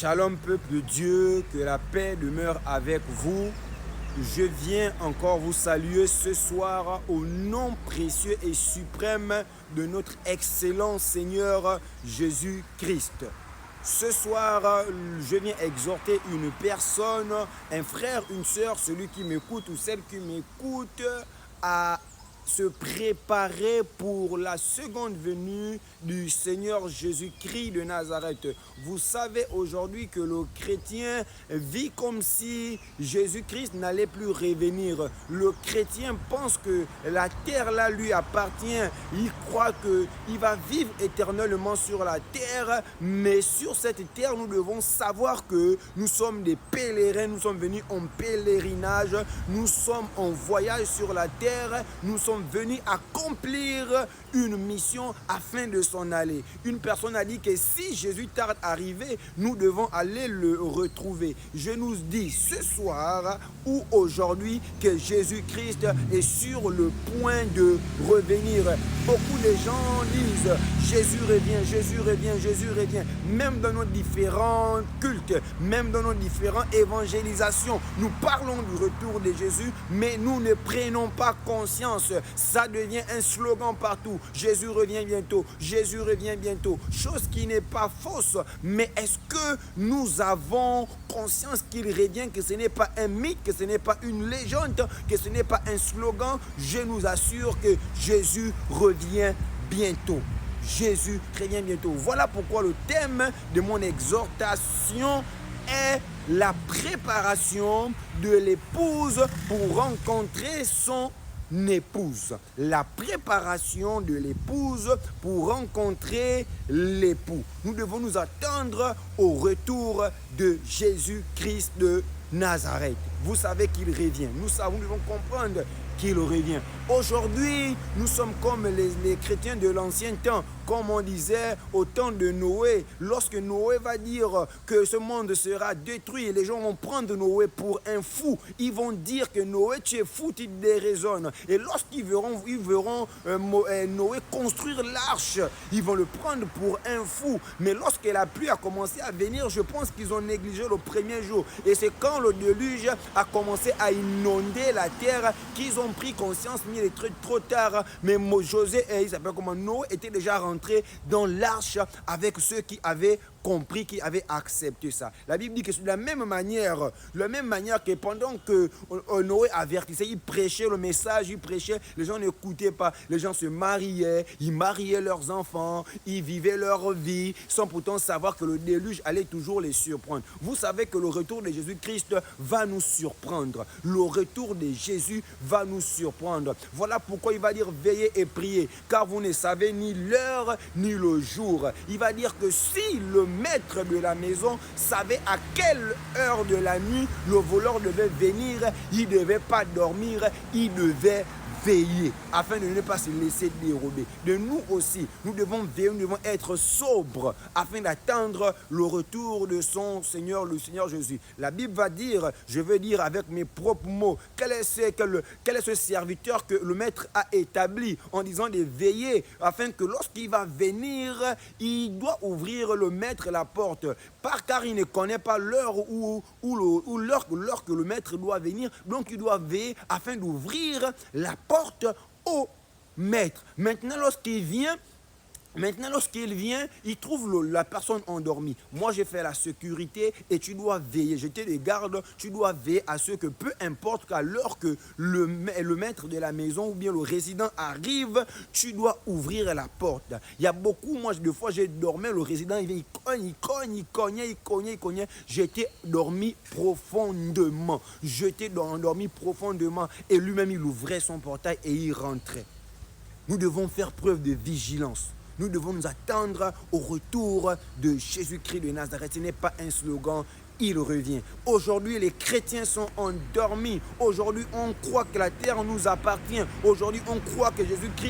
Shalom peuple de Dieu, que la paix demeure avec vous. Je viens encore vous saluer ce soir au nom précieux et suprême de notre excellent Seigneur Jésus-Christ. Ce soir, je viens exhorter une personne, un frère, une sœur, celui qui m'écoute ou celle qui m'écoute, à se préparer pour la seconde venue du Seigneur Jésus-Christ de Nazareth. Vous savez aujourd'hui que le chrétien vit comme si Jésus-Christ n'allait plus revenir. Le chrétien pense que la terre là lui appartient. Il croit qu'il va vivre éternellement sur la terre, mais sur cette terre, nous devons savoir que nous sommes des pèlerins, nous sommes venus en pèlerinage, nous sommes en voyage sur la terre, nous sommes venus accomplir une mission afin de s'en aller. Une personne a dit que si Jésus tarde à arriver, nous devons aller le retrouver. Je nous dis ce soir ou aujourd'hui que Jésus-Christ est sur le point de revenir. Beaucoup de gens disent Jésus revient, Jésus revient, Jésus revient. Même dans nos différents cultes, même dans nos différentes évangélisations, nous parlons du retour de Jésus, mais nous ne prenons pas conscience. Ça devient un slogan partout. Jésus revient bientôt, Jésus revient bientôt. Chose qui n'est pas fausse, mais est-ce que nous avons conscience qu'il revient, que ce n'est pas un mythe, que ce n'est pas une légende, que ce n'est pas un slogan? Je nous assure que Jésus revient bientôt. Jésus revient bientôt. Voilà pourquoi le thème de mon exhortation est la préparation de l'épouse pour rencontrer son épouse. La préparation de l'épouse pour rencontrer l'époux. Nous devons nous attendre au retour de Jésus-Christ de Nazareth. Vous savez qu'il revient. Nous devons comprendre qu'il revient. Aujourd'hui, nous sommes comme les chrétiens de l'ancien temps. Comme on disait au temps de Noé, lorsque Noé va dire que ce monde sera détruit, les gens vont prendre Noé pour un fou. Ils vont dire que Noé, tu es fou, tu déraisonnes. Et lorsqu'ils verront Noé construire l'arche, ils vont le prendre pour un fou. Mais lorsque la pluie a commencé à venir, je pense qu'ils ont négligé le premier jour. Et c'est quand le déluge a commencé à inonder la terre qu'ils ont pris conscience, mais il est trop tard. Mais José, il s'appelle comment, Noé était déjà rentré dans l'arche avec ceux qui avaient compris, qui avaient accepté ça. La Bible dit que c'est de la même manière que pendant que Noé avertissait, il prêchait le message, il prêchait, les gens n'écoutaient pas, les gens se mariaient, ils mariaient leurs enfants, ils vivaient leur vie sans pourtant savoir que le déluge allait toujours les surprendre. Vous savez que le retour de Jésus-Christ va nous surprendre. Le retour de Jésus va nous surprendre. Voilà pourquoi il va dire veillez et priez, car vous ne savez ni l'heure ni le jour. Il va dire que si le maître de la maison savait à quelle heure de la nuit le voleur devait venir, il ne devait pas dormir, il devait veiller afin de ne pas se laisser dérober. De nous aussi, nous devons veiller, nous devons être sobres afin d'attendre le retour de son Seigneur, le Seigneur Jésus. La Bible va dire, je veux dire avec mes propres mots, quel est ce serviteur que le maître a établi en disant de veiller afin que lorsqu'il va venir, il doit ouvrir le maître la porte, car il ne connaît pas l'heure l'heure que le maître doit venir, donc il doit veiller afin d'ouvrir la porte au maître. Maintenant, lorsqu'il vient, il trouve la personne endormie. Moi, j'ai fait la sécurité et tu dois veiller. J'étais des gardes, tu dois veiller à ce que peu importe qu'à l'heure que le maître de la maison ou bien le résident arrive, tu dois ouvrir la porte. Il y a beaucoup, moi, des fois, j'ai dormi, le résident, il cognait. J'étais dormi profondément. Et lui-même, il ouvrait son portail et il rentrait. Nous devons faire preuve de vigilance. Nous devons nous attendre au retour de Jésus-Christ de Nazareth. Ce n'est pas un slogan, il revient. Aujourd'hui, les chrétiens sont endormis. Aujourd'hui, on croit que la terre nous appartient. Aujourd'hui, on croit que Jésus-Christ